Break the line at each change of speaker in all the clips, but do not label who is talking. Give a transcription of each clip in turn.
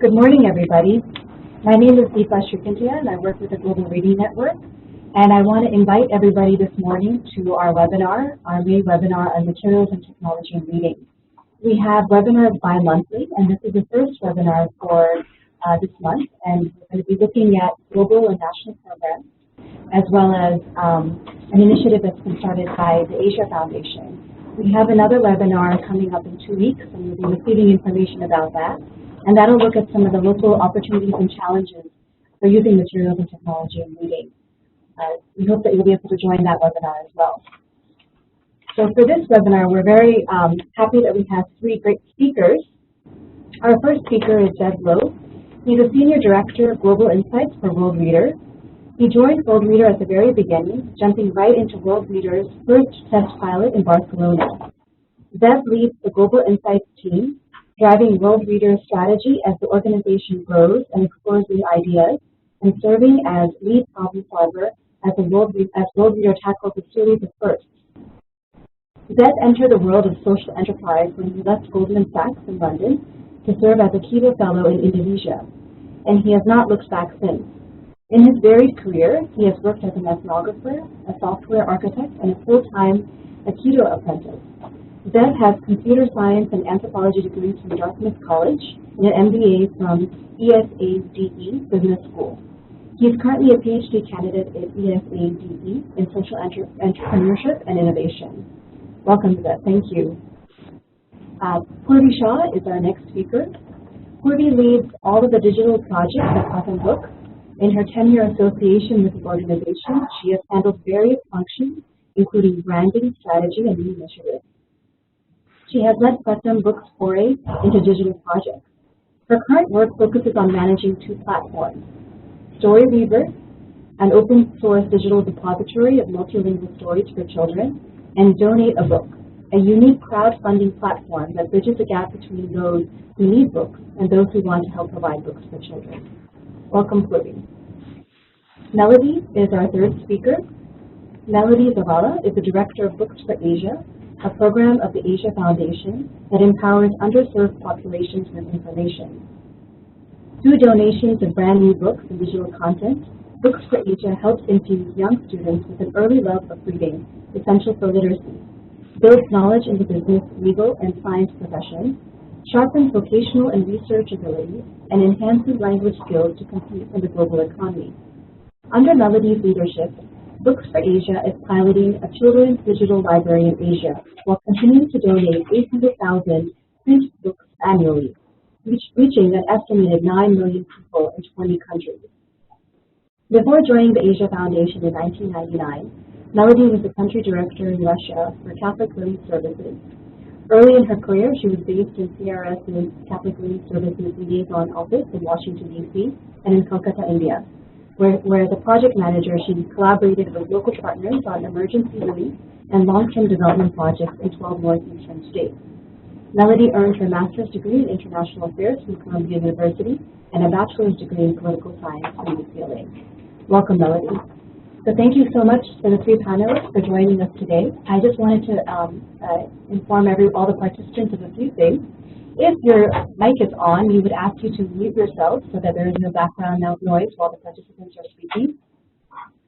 Good morning, everybody. My name is Deepa Srikantaiah, and I work with the Global Reading Network. And I want to invite everybody this morning to our webinar, our main webinar on materials and technology in reading. We have webinars bi-monthly, and this is the first webinar for this month. And we're going to be looking at global and national programs, as well as an initiative that's been started by the Asia Foundation. We have another webinar coming up in 2 weeks, and we'll be receiving information about that. And that'll look at some of the local opportunities and challenges for using materials and technology in reading. We hope that you'll be able to join that webinar as well. So for this webinar, we're very happy that we have 3 great speakers. Our first speaker is Zev Lowe. He's a Senior Director of Global Insights for Worldreader. He joined Worldreader at the very beginning, jumping right into Worldreader's first test pilot in Barcelona. Zev leads the Global Insights team, driving Worldreader's strategy as the organization grows and explores new ideas, and serving as lead problem solver as Worldreader tackles a series of firsts. Zev entered the world of social enterprise when he left Goldman Sachs in London to serve as a Kibo Fellow in Indonesia, and he has not looked back since. In his varied career, he has worked as an ethnographer, a software architect, and a full-time Aikido apprentice. Zev has computer science and anthropology degrees from Dartmouth College and an MBA from ESADE Business School. He is currently a PhD candidate at ESADE in social entrepreneurship and innovation. Welcome, Zev. Thank you. Purvi Shah is our next speaker. Purvi leads all of the digital projects at Pratham Books. In her 10-year association with the organization, she has handled various functions, including branding, strategy, and new initiatives. She has led Pratham Books' foray into digital projects. Her current work focuses on managing 2 platforms: Storyweaver, an open-source digital depository of multilingual stories for children, and Donate a Book, a unique crowdfunding platform that bridges the gap between those who need books and those who want to help provide books for children. Welcome, Purvi. Melody is our third speaker. Melody Zavala is the Director of Books for Asia, a program of the Asia Foundation that empowers underserved populations with information. Through donations of brand new books and digital content, Books for Asia helps infuse young students with an early love of reading, essential for literacy, builds knowledge in the business, legal, and science professions, sharpens vocational and research abilities, and enhances language skills to compete in the global economy. Under Melody's leadership, Books for Asia is piloting a children's digital library in Asia while continuing to donate 800,000 print books annually, reaching an estimated 9 million people in 20 countries. Before joining the Asia Foundation in 1999, Melody was the country director in Russia for Catholic Relief Services. Early in her career, she was based in CRS's Catholic Relief Services Liaison Office in Washington, D.C., and in Kolkata, India, where as a project manager, she collaborated with local partners on emergency relief and long-term development projects in 12 northeastern states. Melody earned her master's degree in international affairs from Columbia University and a bachelor's degree in political science from UCLA. Welcome, Melody. So thank you so much to the 3 panelists for joining us today. I just wanted to inform all the participants of a few things. If your mic is on, we would ask you to mute yourself so that there is no background noise while the participants are speaking.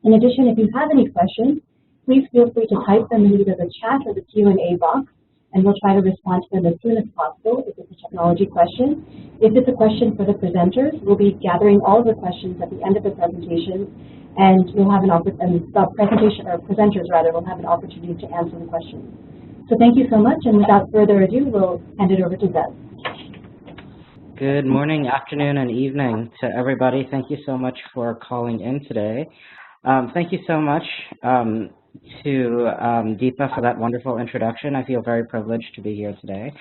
In addition, if you have any questions, please feel free to type them in either the chat or the Q&A box, and we'll try to respond to them as soon as possible if it's a technology question. If it's a question for the presenters, we'll be gathering all of the questions at the end of the presentation, and you'll have presenters will have an opportunity to answer the questions. So thank you so much, and without further ado, we'll hand it over to Zev.
Good morning, afternoon, and evening to everybody. Thank you so much for calling in today. Thank you so much to Deepa for that wonderful introduction. I feel very privileged to be here today.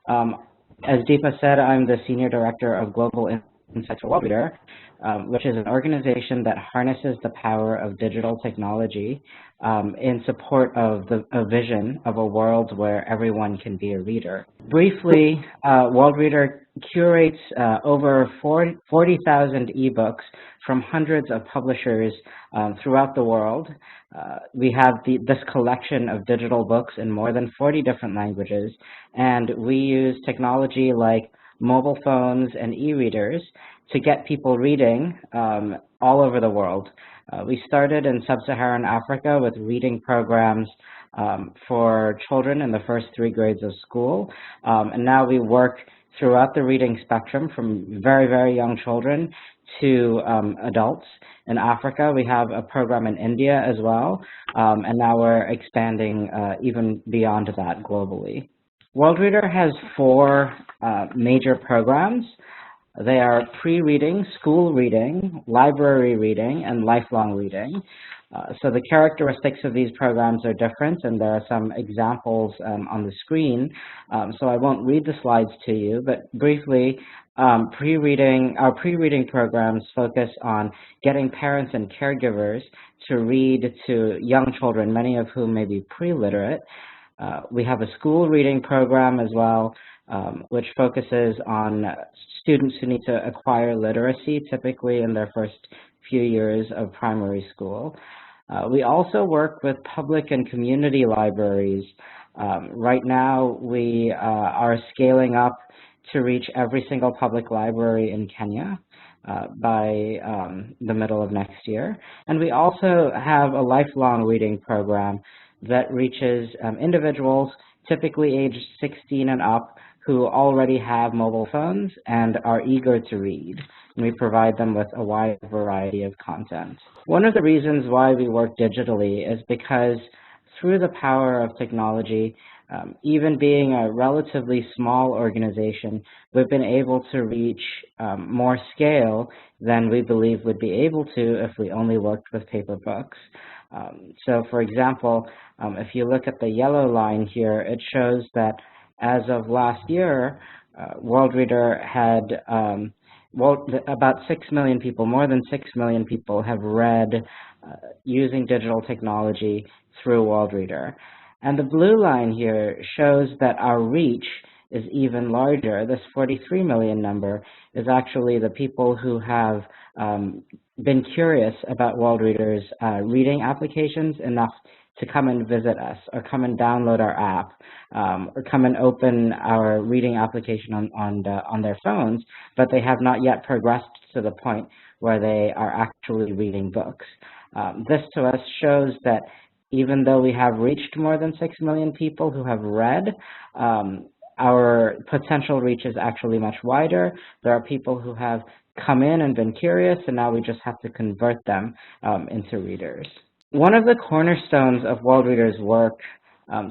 As Deepa said, I'm the Senior Director of Global Insights for Worldreader, which is an organization that harnesses the power of digital technology in support of a vision of a world where everyone can be a reader. Briefly, Worldreader curates over 40,000 ebooks from hundreds of publishers throughout the world. We have this collection of digital books in more than 40 different languages, and we use technology like mobile phones and e-readers to get people reading all over the world. We started in sub-Saharan Africa with reading programs for children in the first 3 grades of school, and now we work throughout the reading spectrum from very, very young children to adults. In Africa, we have a program in India as well, and now we're expanding even beyond that globally. Worldreader has 4 major programs. They are pre-reading, school reading, library reading, and lifelong reading. So the characteristics of these programs are different, and there are some examples on the screen. So I won't read the slides to you, but briefly, our pre-reading programs focus on getting parents and caregivers to read to young children, many of whom may be pre-literate. We have a school reading program as well, which focuses on students who need to acquire literacy, typically in their first few years of primary school. We also work with public and community libraries. Right now, we are scaling up to reach every single public library in Kenya by the middle of next year. And we also have a lifelong reading program that reaches individuals, typically aged 16 and up, who already have mobile phones and are eager to read. And we provide them with a wide variety of content. One of the reasons why we work digitally is because through the power of technology, even being a relatively small organization, we've been able to reach more scale than we believe we'd be able to if we only worked with paper books. So for example, if you look at the yellow line here, it shows that as of last year, Worldreader had about 6 million people, more than 6 million people have read using digital technology through Worldreader. And the blue line here shows that our reach is even larger. This 43 million number is actually the people who have been curious about Worldreader's reading applications enough to come and visit us, or come and download our app, or come and open our reading application on their phones, but they have not yet progressed to the point where they are actually reading books. This to us shows that even though we have reached more than 6 million people who have read, our potential reach is actually much wider. There are people who have come in and been curious, and now we just have to convert them into readers. One of the cornerstones of Worldreader's work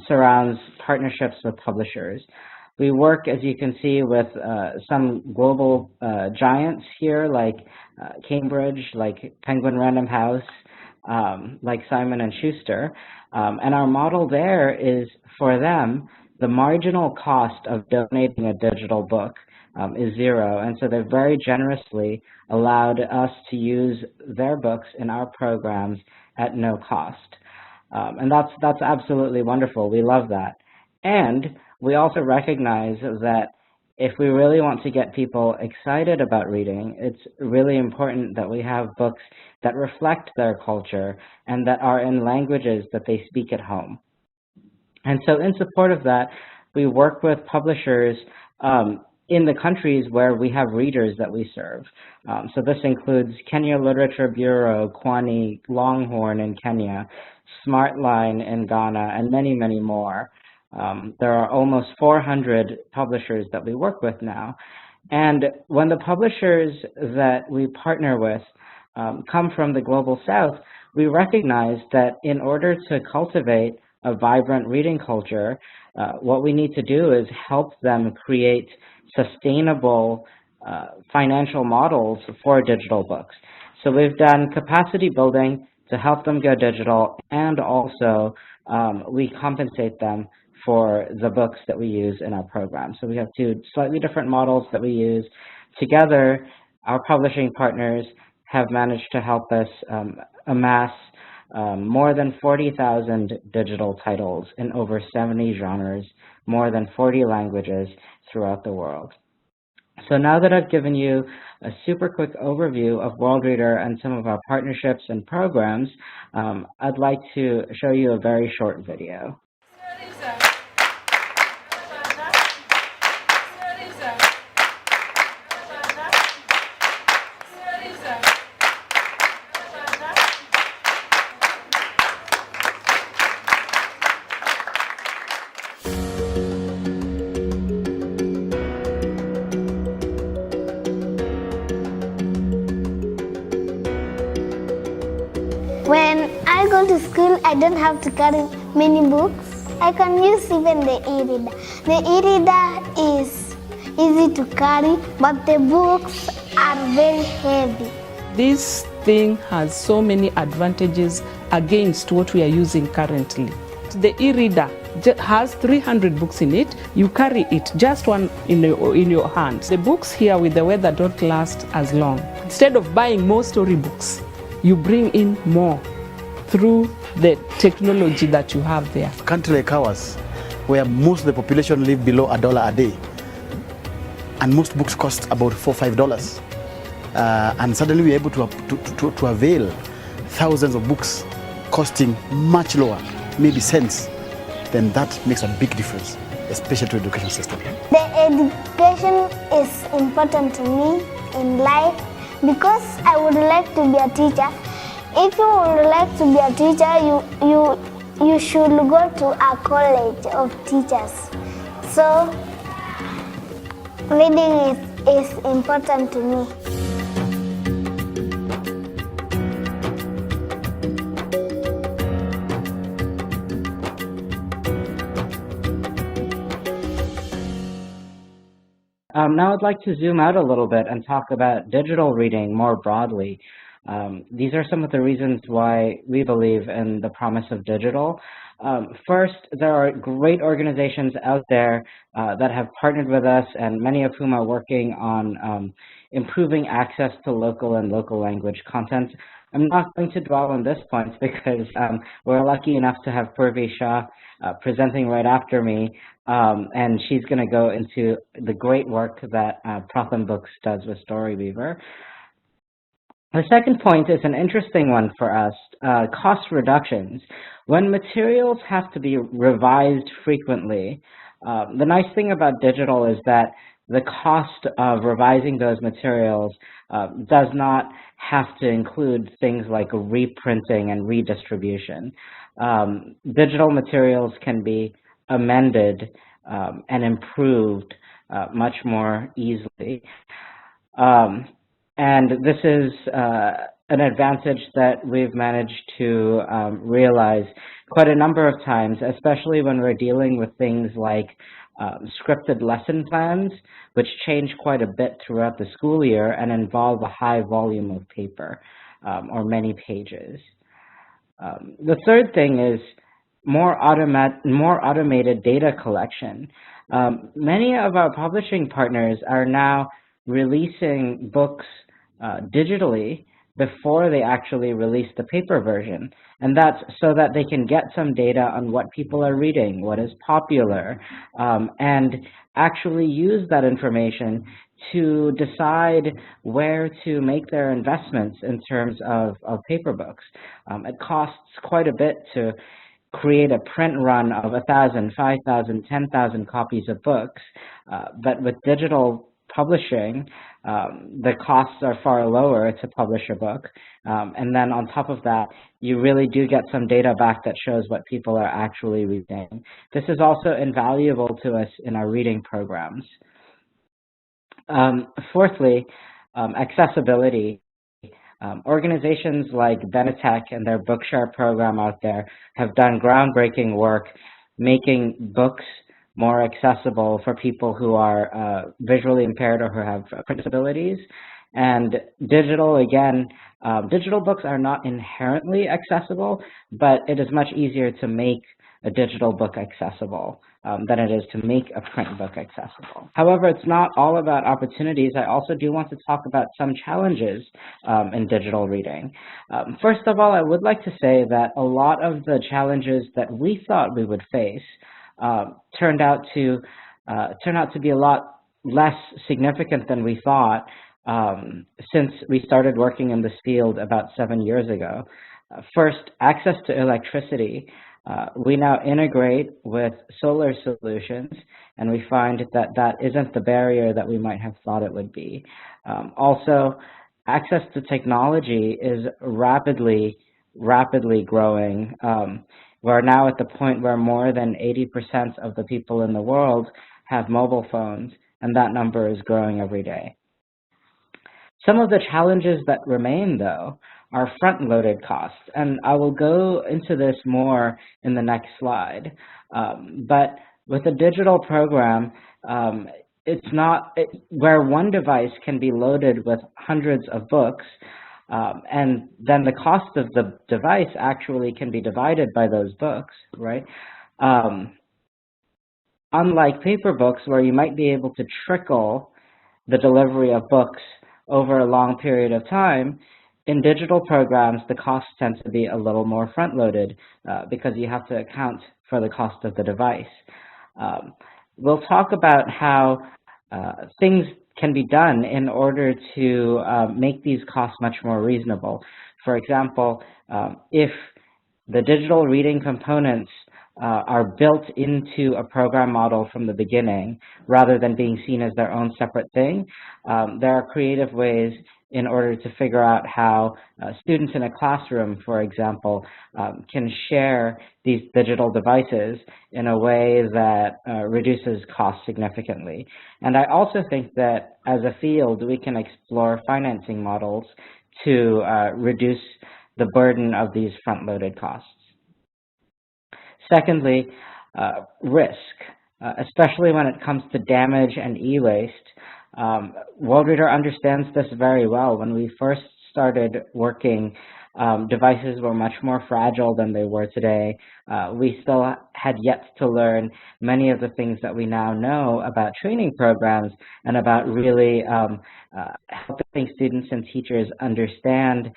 surrounds partnerships with publishers. We work, as you can see, with some global giants here, like Cambridge, like Penguin Random House, like Simon & Schuster. And our model there is, for them, the marginal cost of donating a digital book is 0, and so they've very generously allowed us to use their books in our programs at no cost. And that's absolutely wonderful. We love that. And we also recognize that if we really want to get people excited about reading, it's really important that we have books that reflect their culture and that are in languages that they speak at home. And so in support of that, we work with publishers in the countries where we have readers that we serve. So this includes Kenya Literature Bureau, Kwani, Longhorn in Kenya, Smartline in Ghana, and many, many more. There are almost 400 publishers that we work with now. And when the publishers that we partner with come from the Global South, we recognize that in order to cultivate a vibrant reading culture, what we need to do is help them create sustainable financial models for digital books. So we've done capacity building to help them go digital, and also we compensate them for the books that we use in our program. So we have 2 slightly different models that we use. Together, our publishing partners have managed to help us amass more than 40,000 digital titles in over 70 genres, more than 40 languages throughout the world. So now that I've given you a super quick overview of Worldreader and some of our partnerships and programs, I'd like to show you a very short video.
go to school, I don't have to carry many books. I can use even the e-reader. The e-reader is easy to carry, but the books are very heavy.
This thing has so many advantages against what we are using currently. The e-reader has 300 books in it. You carry it, just one in your hands. The books here with the weather don't last as long. Instead of buying more storybooks, you bring in more through the technology that you have there.
A country like ours, where most of the population live below $1 a day, and most books cost about $4 or $5, and suddenly we're able to avail thousands of books costing much lower, maybe cents, then that makes a big difference, especially to the education system.
The education is important to me in life because I would like to be a teacher. If you would like to be a teacher, you should go to a college of teachers. So reading is important to me.
Now I'd like to zoom out a little bit and talk about digital reading more broadly. These are some of the reasons why we believe in the promise of digital. First, there are great organizations out there that have partnered with us, and many of whom are working on improving access to local and local language content. I'm not going to dwell on this point because we're lucky enough to have Purvi Shah presenting right after me, and she's going to go into the great work that Pratham Books does with Storyweaver. The second point is an interesting one for us, cost reductions. When materials have to be revised frequently, the nice thing about digital is that the cost of revising those materials does not have to include things like reprinting and redistribution. Digital materials can be amended and improved much more easily. And this is an advantage that we've managed to realize quite a number of times, especially when we're dealing with things like scripted lesson plans, which change quite a bit throughout the school year and involve a high volume of paper or many pages. The third thing is more automated data collection. Many of our publishing partners are now releasing books digitally before they actually release the paper version. And that's so that they can get some data on what people are reading, what is popular, and actually use that information to decide where to make their investments in terms of paper books. It costs quite a bit to create a print run of 1,000, 5,000, 10,000 copies of books, but with digital publishing, the costs are far lower to publish a book. And then on top of that, you really do get some data back that shows what people are actually reading. This is also invaluable to us in our reading programs. Fourthly, accessibility. Organizations like Benetech and their Bookshare program out there have done groundbreaking work making books more accessible for people who are visually impaired or who have print disabilities. And digital, again, digital books are not inherently accessible, but it is much easier to make a digital book accessible than it is to make a print book accessible. However, it's not all about opportunities. I also do want to talk about some challenges in digital reading. First of all, I would like to say that a lot of the challenges that we thought we would face turned out to be a lot less significant than we thought since we started working in this field about 7 years ago. First, access to electricity. We now integrate with solar solutions, and we find that that isn't the barrier that we might have thought it would be. Also, access to technology is rapidly growing. We're now at the point where more than 80% of the people in the world have mobile phones, and that number is growing every day. Some of the challenges that remain, though, are front-loaded costs, and I will go into this more in the next slide. But with a digital program, it's not where one device can be loaded with hundreds of books, and then the cost of the device actually can be divided by those books, right? Unlike paper books, where you might be able to trickle the delivery of books over a long period of time, in digital programs, the costs tend to be a little more front-loaded because you have to account for the cost of the device. We'll talk about how things can be done in order to make these costs much more reasonable. For example, if the digital reading components are built into a program model from the beginning, rather than being seen as their own separate thing, there are creative ways in order to figure out how students in a classroom, for example, can share these digital devices in a way that reduces costs significantly. And I also think that as a field, we can explore financing models to reduce the burden of these front-loaded costs. Secondly, risk, especially when it comes to damage and e-waste. Worldreader understands this very well. When we first started working, devices were much more fragile than they were today. We still had yet to learn many of the things that we now know about training programs and about really helping students and teachers understand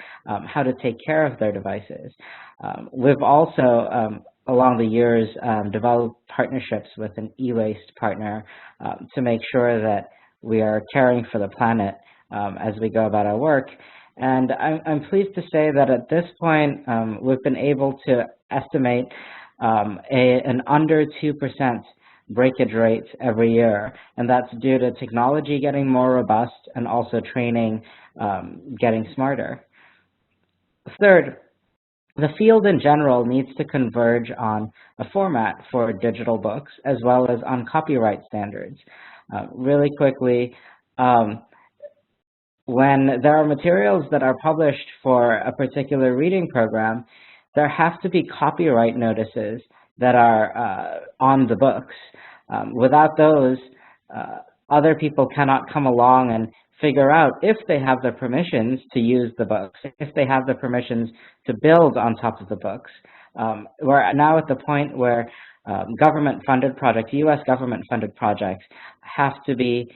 how to take care of their devices. We've also, along the years, developed partnerships with an e-waste partner to make sure that we are caring for the planet as we go about our work. And I'm pleased to say that at this point, we've been able to estimate an under 2% breakage rate every year, and that's due to technology getting more robust and also training getting smarter. Third, the field in general needs to converge on a format for digital books as well as on copyright standards. Really quickly, when there are materials that are published for a particular reading program, there have to be copyright notices that are on the books. Without those, other people cannot come along and figure out if they have the permissions to use the books, if they have the permissions to build on top of the books. We're now at the point where government-funded projects, U.S. government-funded projects, have to be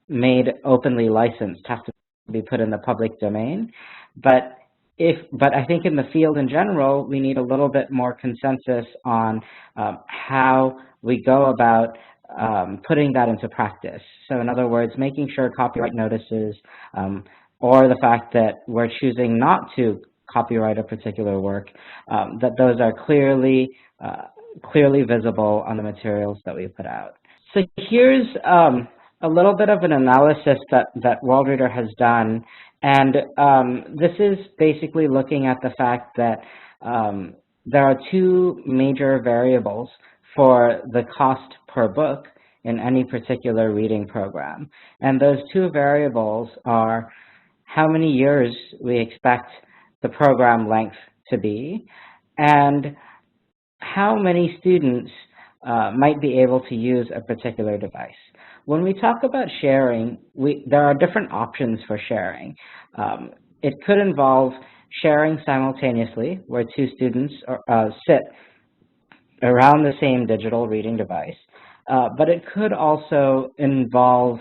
made openly licensed, have to be put in the public domain. But I think in the field in general, we need a little bit more consensus on how we go about putting that into practice. So in other words, making sure copyright notices or the fact that we're choosing not to copyright a particular work, that those are clearly visible on the materials that we put out. So here's a little bit of an analysis that Worldreader has done, and this is basically looking at the fact that there are two major variables for the cost per book in any particular reading program. And those two variables are how many years we expect the program length to be, and how many students might be able to use a particular device. When we talk about sharing, there are different options for sharing. It could involve sharing simultaneously, where two students sit around the same digital reading device. But it could also involve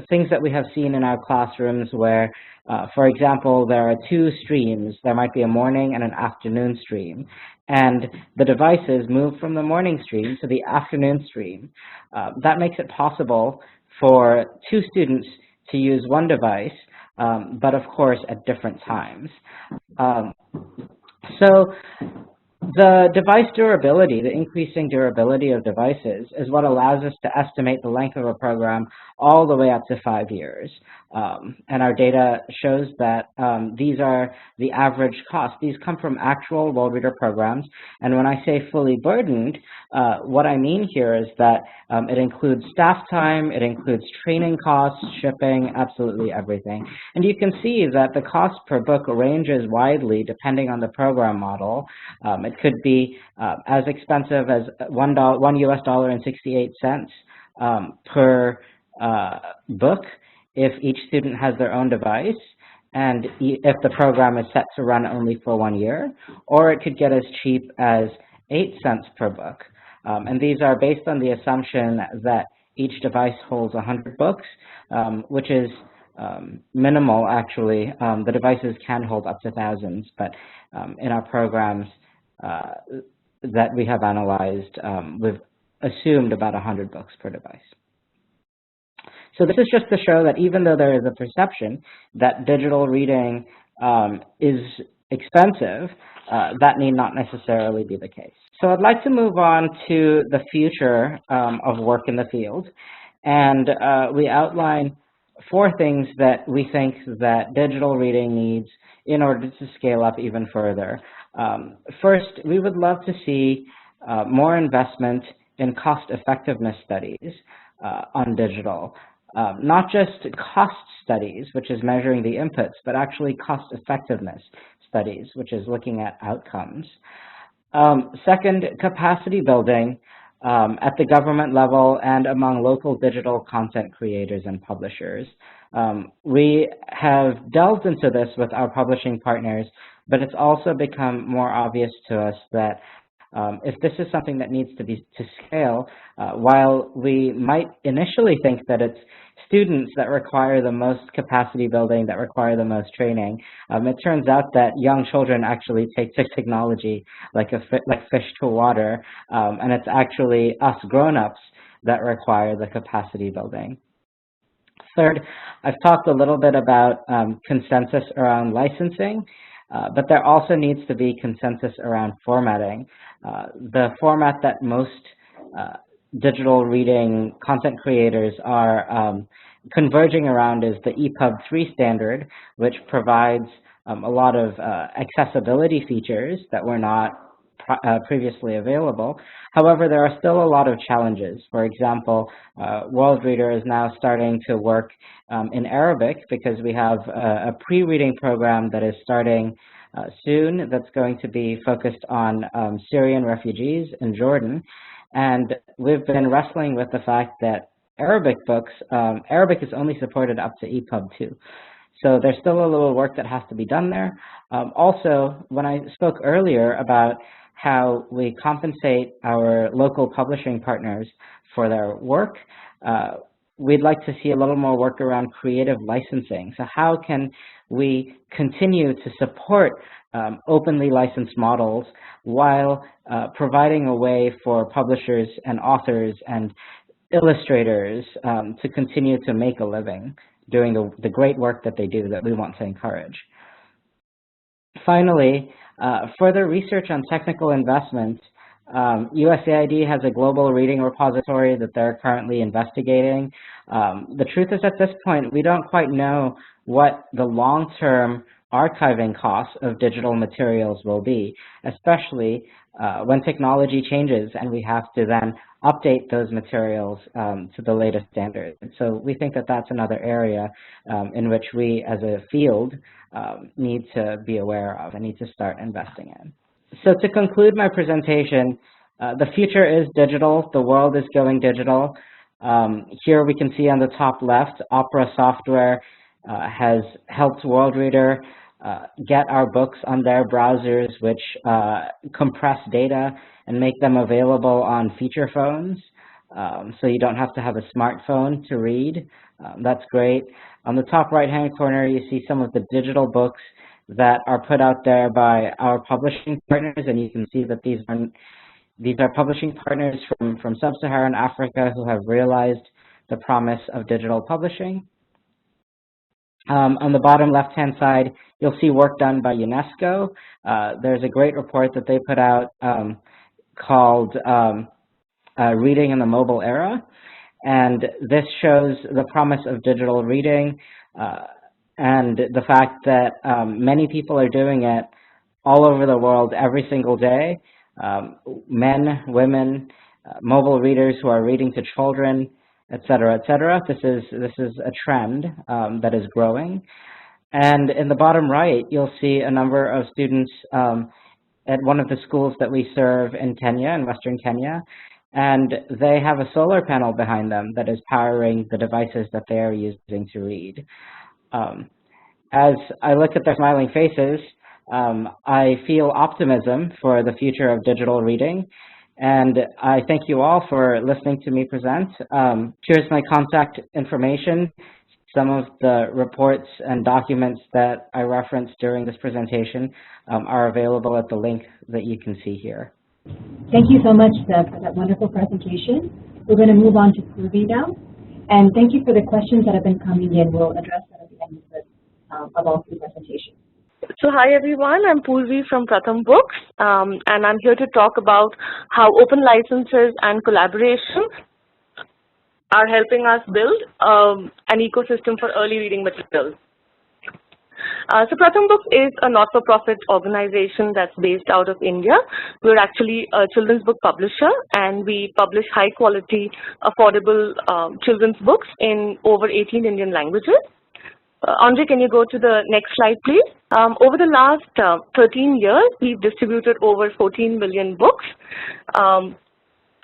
things that we have seen in our classrooms where, for example, there are two streams. There might be a morning and an afternoon stream. And the devices move from the morning stream to the afternoon stream. That makes it possible for two students to use one device, but of course at different times. So The device durability, the increasing durability of devices, is what allows us to estimate the length of a program all the way up to 5 years. And our data shows that these are the average cost. These come from actual Worldreader programs. And when I say fully burdened, what I mean here is that it includes staff time, it includes training costs, shipping, absolutely everything. And you can see that the cost per book ranges widely depending on the program model. It could be as expensive as $1.68 per book if each student has their own device, and if the program is set to run only for 1 year, or it could get as cheap as 8 cents per book. And these are based on the assumption that each device holds 100 books, which is minimal, actually. The devices can hold up to thousands, but in our programs that we have analyzed, we've assumed about 100 books per device. So this is just to show that even though there is a perception that digital reading is expensive, that need not necessarily be the case. So I'd like to move on to the future of work in the field. And we outline 4 things that we think that digital reading needs in order to scale up even further. First, we would love to see more investment in cost-effectiveness studies on digital. Not just cost studies, which is measuring the inputs, but actually cost-effectiveness studies, which is looking at outcomes. Second, capacity building at the government level and among local digital content creators and publishers. We have delved into this with our publishing partners, but it's also become more obvious to us that if this is something that needs to scale, while we might initially think that it's students that require the most capacity building, that require the most training, it turns out that young children actually take to technology like fish to water, and it's actually us grown-ups that require the capacity building. Third, I've talked a little bit about consensus around licensing. But there also needs to be consensus around formatting. The format that most digital reading content creators are converging around is the EPUB 3 standard, which provides a lot of accessibility features that were not previously available. However, there are still a lot of challenges. For example, Worldreader is now starting to work in Arabic because we have a pre-reading program that is starting soon that's going to be focused on Syrian refugees in Jordan. And we've been wrestling with the fact that Arabic books, Arabic is only supported up to EPUB 2. So there's still a little work that has to be done there. Also, when I spoke earlier about how we compensate our local publishing partners for their work, we'd like to see a little more work around creative licensing. So how can we continue to support openly licensed models while providing a way for publishers and authors and illustrators to continue to make a living doing the great work that they do that we want to encourage. Finally, further research on technical investment. USAID has a global reading repository that they're currently investigating. The truth is, at this point, we don't quite know what the long-term archiving costs of digital materials will be, especially when technology changes and we have to then update those materials to the latest standards. So we think that that's another area in which we as a field need to be aware of and need to start investing in. So to conclude my presentation, the future is digital. The world is going digital. Here we can see on the top left, Opera software has helped Worldreader get our books on their browsers, which compress data and make them available on feature phones. So you don't have to have a smartphone to read. That's great. On the top right-hand corner, you see some of the digital books that are put out there by our publishing partners, and you can see that these are publishing partners from sub-Saharan Africa who have realized the promise of digital publishing. On the bottom left-hand side, you'll see work done by UNESCO. There's a great report that they put out called Reading in the Mobile Era. And this shows the promise of digital reading and the fact that many people are doing it all over the world every single day. Men, women, mobile readers who are reading to children, et cetera, et cetera. This is a trend that is growing. And in the bottom right, you'll see a number of students at one of the schools that we serve in Kenya, in Western Kenya, and they have a solar panel behind them that is powering the devices that they are using to read. As I look at their smiling faces, I feel optimism for the future of digital reading, and I thank you all for listening to me present. Here's my contact information. Some of the reports and documents that I referenced during this presentation are available at the link that you can see here.
Thank you so much, Zev, for that wonderful presentation. We're going to move on to Purvi now. And thank you for the questions that have been coming in. We'll address that at the end of all three presentations.
So hi everyone, I'm Purvi from Pratham Books, and I'm here to talk about how open licenses and collaboration are helping us build an ecosystem for early reading materials. So Pratham Books is a not-for-profit organization that's based out of India. We're actually a children's book publisher, and we publish high-quality, affordable children's books in over 18 Indian languages. Andre, can you go to the next slide, please? Over the last 13 years, we've distributed over 14 million books.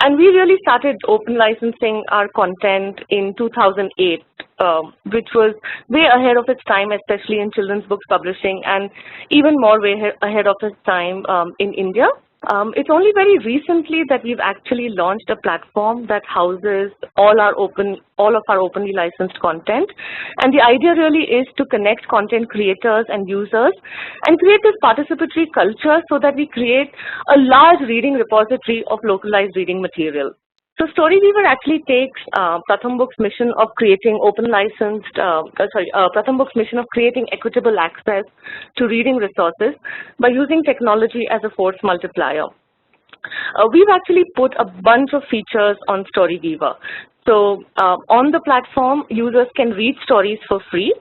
And we really started open licensing our content in 2008, which was way ahead of its time, especially in children's books publishing, and even more way ahead of its time in India. It's only very recently that we've actually launched a platform that houses all of our openly licensed content. And the idea really is to connect content creators and users and create this participatory culture so that we create a large reading repository of localized reading material. So Storyweaver actually takes Pratham Books' mission of creating Pratham Books' mission of creating equitable access to reading resources by using technology as a force multiplier. We've actually put a bunch of features on Storyweaver. So on the platform, users can read stories for free,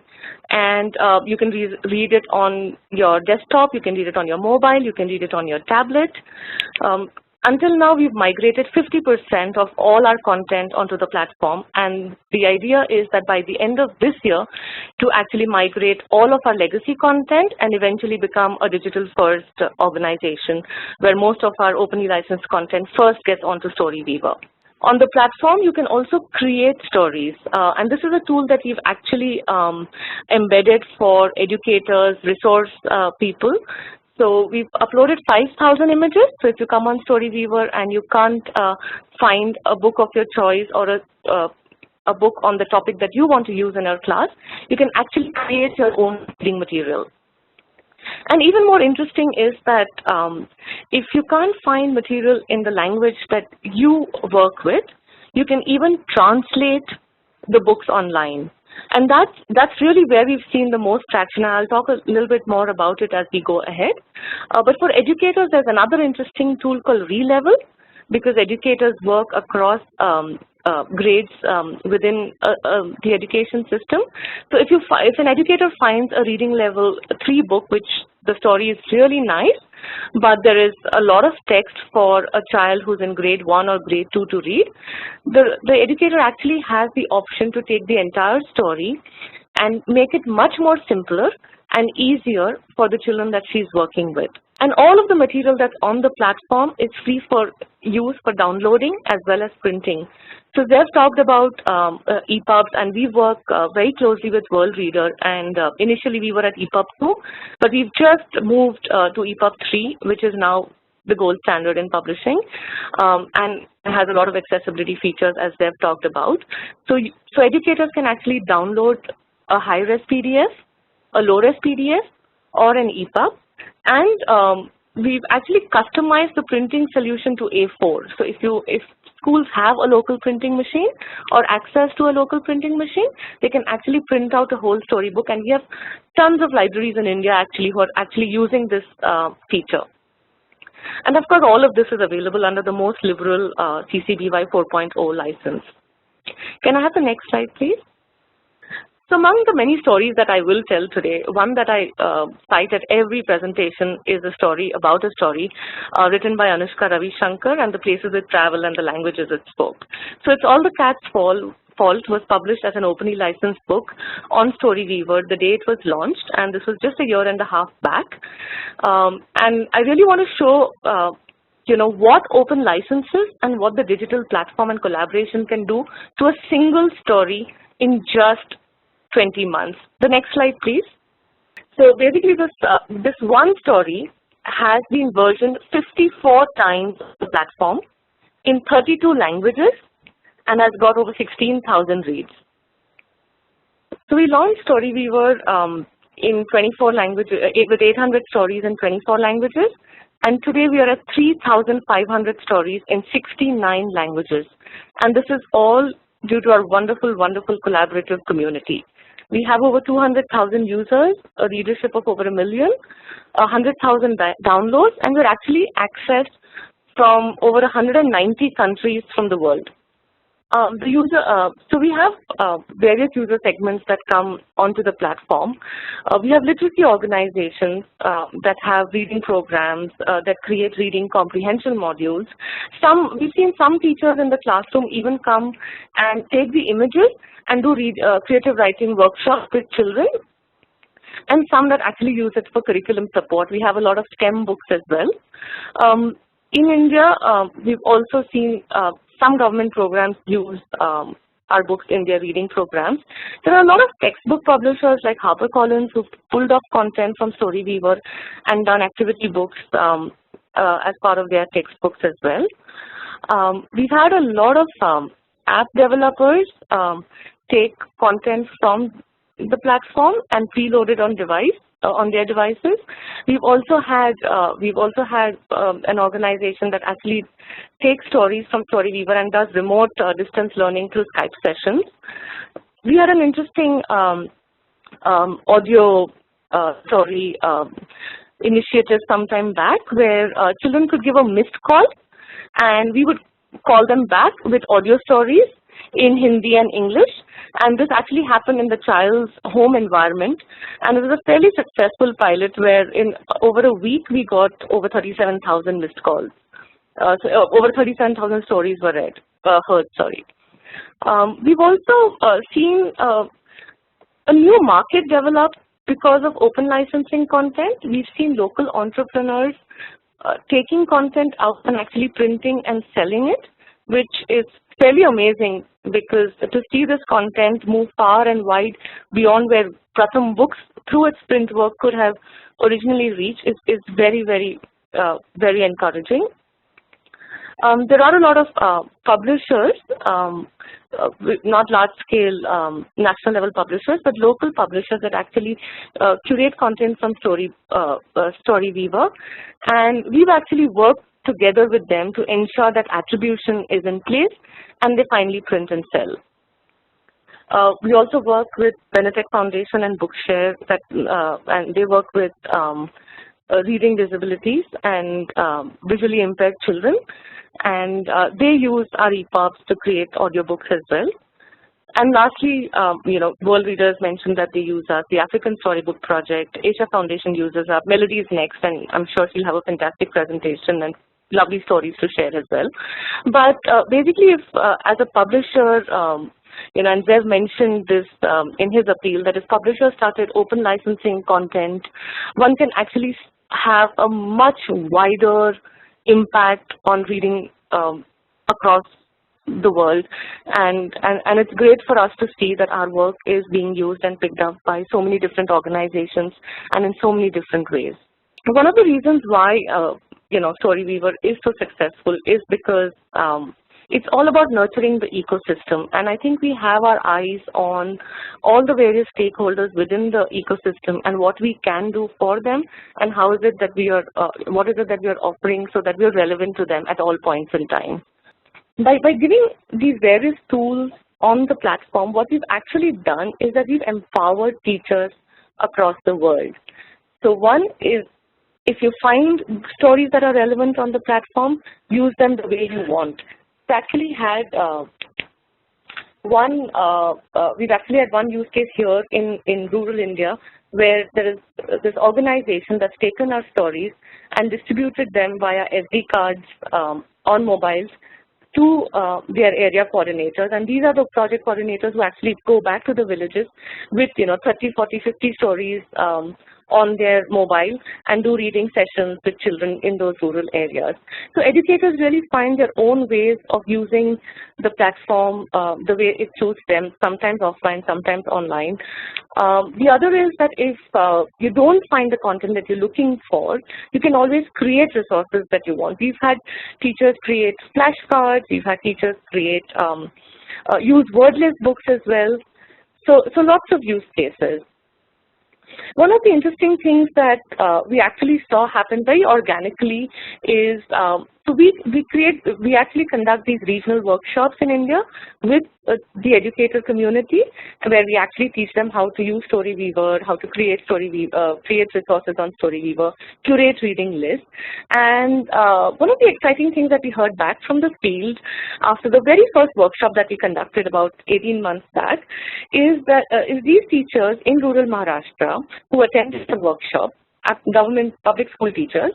and you can read it on your desktop, you can read it on your mobile, you can read it on your tablet. Until now, we've migrated 50% of all our content onto the platform, and the idea is that by the end of this year, to actually migrate all of our legacy content and eventually become a digital-first organization, where most of our openly licensed content first gets onto Storyweaver. On the platform, you can also create stories, and this is a tool that we've actually embedded for educators, resource people. So we've uploaded 5,000 images. So if you come on Storyweaver and you can't find a book of your choice or a book on the topic that you want to use in your class, you can actually create your own reading material. And even more interesting is that if you can't find material in the language that you work with, you can even translate the books online. And that's really where we've seen the most traction. And I'll talk a little bit more about it as we go ahead. But for educators, there's another interesting tool called Relevel, because educators work across grades within the education system. So if an educator finds a reading level 3 book, which the story is really nice, but there is a lot of text for a child who's in grade 1 or grade 2 to read, the educator actually has the option to take the entire story and make it much more simpler and easier for the children that she's working with. And all of the material that's on the platform is free for use for downloading as well as printing. So Zev talked about EPUBs, and we work very closely with Worldreader, and initially we were at EPUB 2, but we've just moved to EPUB 3, which is now the gold standard in publishing, and has a lot of accessibility features, as Zev talked about. So educators can actually download a high-res PDF, a low-res PDF, or an EPUB, and we've actually customized the printing solution to A4. So if schools have a local printing machine or access to a local printing machine, they can actually print out a whole storybook, and we have tons of libraries in India actually who are actually using this feature. And of course, all of this is available under the most liberal CC BY 4.0 license. Can I have the next slide, please? So among the many stories that I will tell today, one that I cite at every presentation is a story about a story written by Anushka Ravi Shankar, and the places it traveled and the languages it spoke. So It's All the Cat's Fault was published as an openly licensed book on Storyweaver the day it was launched, and this was just a year and a half back. And I really want to show what open licenses and what the digital platform and collaboration can do to a single story in just 20 months. The next slide, please. So basically, this one story has been versioned 54 times on the platform in 32 languages and has got over 16,000 reads. So we launched Storyweaver in 24 languages, with 800 stories in 24 languages, and today we are at 3,500 stories in 69 languages. And this is all due to our wonderful, wonderful collaborative community. We have over 200,000 users, a readership of over 1 million, 100,000 downloads, and we're actually accessed from over 190 countries from the world. So we have various user segments that come onto the platform. We have literacy organizations that have reading programs that create reading comprehension modules. We've seen some teachers in the classroom even come and take the images and do creative writing workshops with children, and some that actually use it for curriculum support. We have a lot of STEM books as well. In India, we've also seen some government programs use our books in their reading programs. There are a lot of textbook publishers like HarperCollins who've pulled off content from Storyweaver and done activity books as part of their textbooks as well. We've had a lot of app developers take content from the platform and preload it on their devices. We've also had an organization that actually takes stories from Storyweaver and does remote distance learning through Skype sessions. We had an interesting audio story initiative sometime back where children could give a missed call, and we would call them back with audio stories in Hindi and English, and this actually happened in the child's home environment, and it was a fairly successful pilot where in over a week we got over 37,000 missed calls. So over 37,000 stories were heard. We've also seen a new market develop because of open licensing content. We've seen local entrepreneurs taking content out and actually printing and selling it, which is fairly amazing, because to see this content move far and wide beyond where Pratham Books through its print work could have originally reached is very, very, very encouraging. There are a lot of publishers, not large-scale national level publishers, but local publishers that actually curate content from Storyweaver, and we've actually worked together with them to ensure that attribution is in place and they finally print and sell. We also work with Benetech Foundation and Bookshare, and they work with reading disabilities and visually impaired children, and they use our EPUBs to create audiobooks as well. And lastly, Worldreader mentioned that they use us, the African Storybook Project, Asia Foundation uses us, Melody is next, and I'm sure she'll have a fantastic presentation and lovely stories to share as well. But basically, if as a publisher, and Zev mentioned this in his appeal, that if publishers started open licensing content, one can actually have a much wider impact on reading across the world, and it's great for us to see that our work is being used and picked up by so many different organizations and in so many different ways. One of the reasons why Storyweaver is so successful is because it's all about nurturing the ecosystem, and I think we have our eyes on all the various stakeholders within the ecosystem and what we can do for them, and how is it that we are, what is it that we are offering so that we are relevant to them at all points in time. by giving these various tools on the platform, what we've actually done is that we've empowered teachers across the world. So one is, if you find stories that are relevant on the platform, use them the way you want. We actually had we've actually had one use case here in rural India, where there is this organization that's taken our stories and distributed them via SD cards on mobiles to their area coordinators, and these are the project coordinators who actually go back to the villages with 30, 40, 50 stories on their mobile and do reading sessions with children in those rural areas. So educators really find their own ways of using the platform the way it suits them, sometimes offline, sometimes online. The other is that if you don't find the content that you're looking for, you can always create resources that you want. We've had teachers create flashcards, we've had teachers create, use wordless books as well. So lots of use cases. One of the interesting things that we actually saw happen very organically is so we actually conduct these regional workshops in India with the educator community, where we actually teach them how to use Storyweaver, how to create create resources on Storyweaver, curate reading lists. And one of the exciting things that we heard back from the field after the very first workshop that we conducted about 18 months back is that these teachers in rural Maharashtra who attended the workshop, government public school teachers,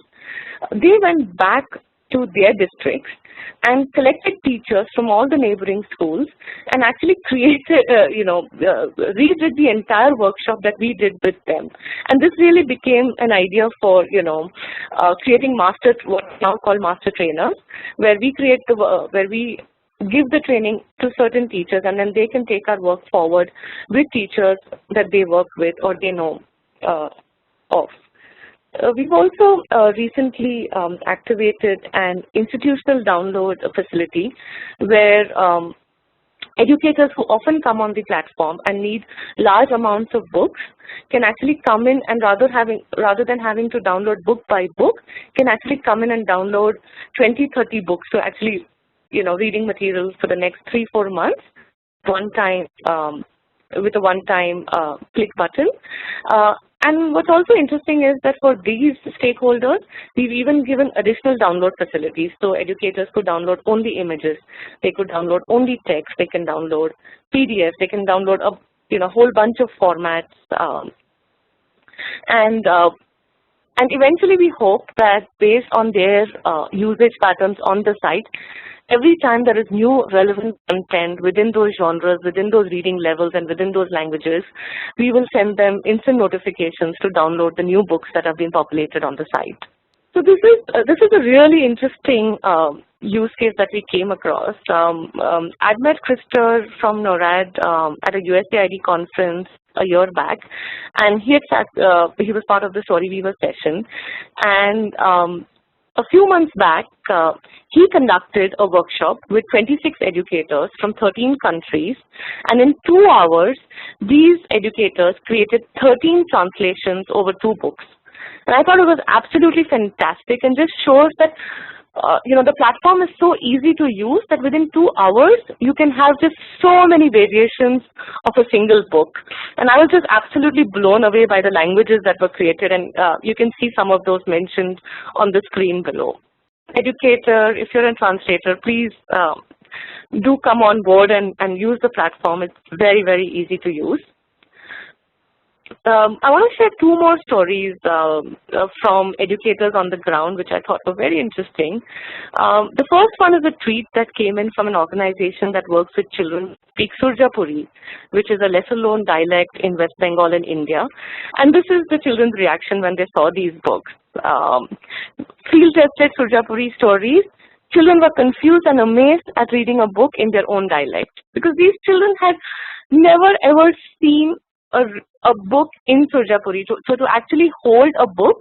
they went back to their districts and collected teachers from all the neighboring schools and actually created, redid the entire workshop that we did with them. And this really became an idea for, creating what we now call master trainers, where we create where we give the training to certain teachers, and then they can take our work forward with teachers that they work with or they know of. We've also recently activated an institutional download facility where educators who often come on the platform and need large amounts of books can actually come in, and rather than having to download book by book, can actually come in and download 20, 30 books. So actually, reading materials for the next 3-4 months, with a one-time click button. And what's also interesting is that for these stakeholders, we've even given additional download facilities. So educators could download only images, they could download only text, they can download PDFs, they can download a whole bunch of formats. And eventually we hope that based on their usage patterns on the site, every time there is new relevant content within those genres, within those reading levels, and within those languages, we will send them instant notifications to download the new books that have been populated on the site. So this is a really interesting use case that we came across. I'd met Christopher from NORAD at a USAID conference a year back, and he was part of the Storyweaver session. And a few months back, he conducted a workshop with 26 educators from 13 countries, and in 2 hours, these educators created 13 translations over 2 books. And I thought it was absolutely fantastic, and just shows that the platform is so easy to use that within 2 hours, you can have just so many variations of a single book. And I was just absolutely blown away by the languages that were created, and you can see some of those mentioned on the screen below. Educator, if you're a translator, please do come on board and use the platform. It's very, very easy to use. I want to share 2 more stories from educators on the ground, which I thought were very interesting. The first one is a tweet that came in from an organization that works with children who speak Surjapuri, which is a lesser-known dialect in West Bengal and India. And this is the children's reaction when they saw these books. Field-tested Surjapuri stories. Children were confused and amazed at reading a book in their own dialect, because these children had never ever seen a book in Surjapuri. So to actually hold a book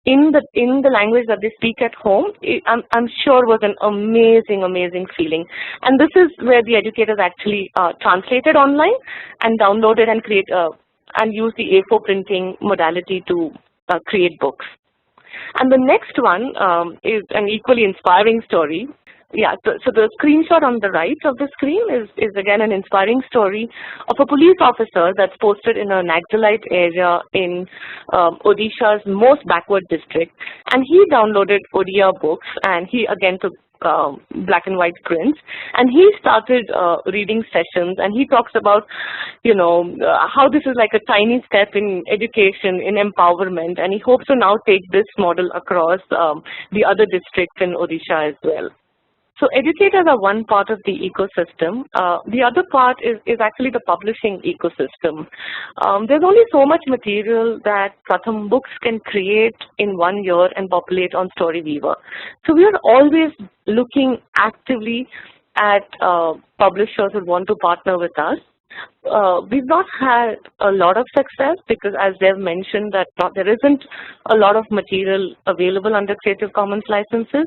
in the language that they speak at home, I'm sure was an amazing, amazing feeling. And this is where the educators actually translated online and downloaded and and used the A4 printing modality to create books. And the next one is an equally inspiring story. Yeah, so the screenshot on the right of the screen is again an inspiring story of a police officer that's posted in a Naxalite area in Odisha's most backward district. And he downloaded Odia books, and he again took black and white prints, and he started reading sessions, and he talks about, how this is like a tiny step in education, in empowerment, and he hopes to now take this model across the other districts in Odisha as well. So educators are one part of the ecosystem. The other part is actually the publishing ecosystem. There's only so much material that Pratham Books can create in 1 year and populate on Storyweaver. So we are always looking actively at publishers who want to partner with us. We've not had a lot of success because, as Zev mentioned, that there isn't a lot of material available under Creative Commons licenses,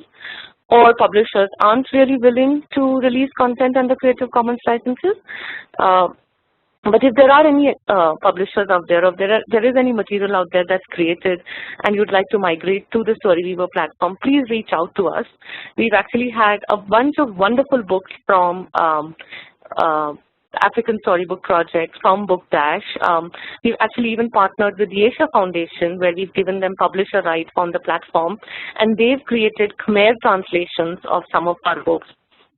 or publishers aren't really willing to release content under Creative Commons licenses. But if there are any publishers out there, or there is any material out there that's created and you'd like to migrate to the Storyweaver platform, please reach out to us. We've actually had a bunch of wonderful books from African Storybook Project, from Book Dash. We've actually even partnered with the Asia Foundation, where we've given them publisher rights on the platform, and they've created Khmer translations of some of our books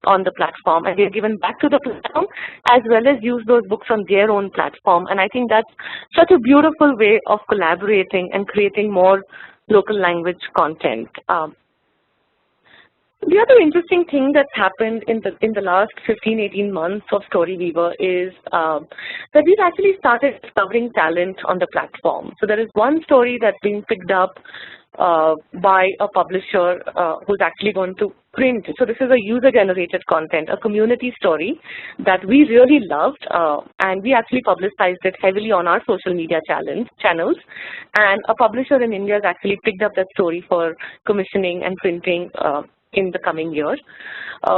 on the platform, and they've given back to the platform as well as used those books on their own platform. And I think that's such a beautiful way of collaborating and creating more local language content. The other interesting thing that's happened in the last 15-18 months of Storyweaver is that we've actually started discovering talent on the platform. So there is one story that's being picked up by a publisher who's actually going to print. So this is a user-generated content, a community story that we really loved, and we actually publicized it heavily on our social media channels. And a publisher in India has actually picked up that story for commissioning and printing in the coming years.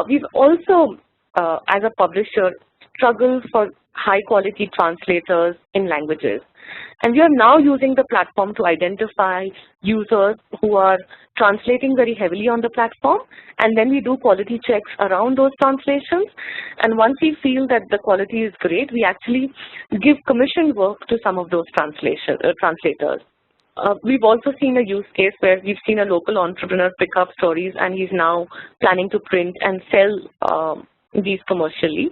We've also, as a publisher, struggled for high-quality translators in languages. And we are now using the platform to identify users who are translating very heavily on the platform, and then we do quality checks around those translations. And once we feel that the quality is great, we actually give commissioned work to some of those translators. We've also seen a use case where we've seen a local entrepreneur pick up stories, and he's now planning to print and sell these commercially.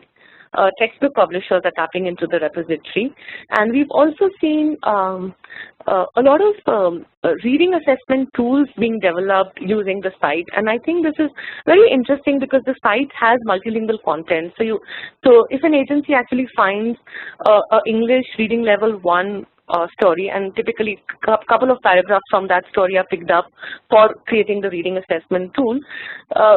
Textbook publishers are tapping into the repository. And we've also seen a lot of reading assessment tools being developed using the site. And I think this is very interesting because the site has multilingual content. So if an agency actually finds a English reading level 1 story, and typically a couple of paragraphs from that story are picked up for creating the reading assessment tool,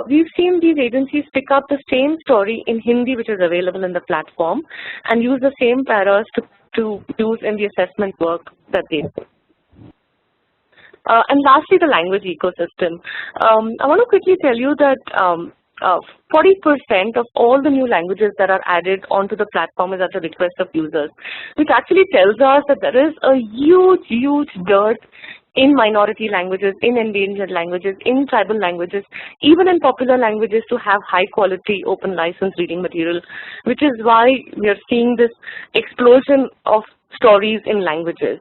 we've seen these agencies pick up the same story in Hindi, which is available in the platform, and use the same paras to use in the assessment work that they do. And lastly, the language ecosystem. I want to quickly tell you that 40% of all the new languages that are added onto the platform is at the request of users, which actually tells us that there is a huge dearth in minority languages, in endangered languages, in tribal languages, even in popular languages, to have high quality open license reading material, which is why we are seeing this explosion of stories in languages.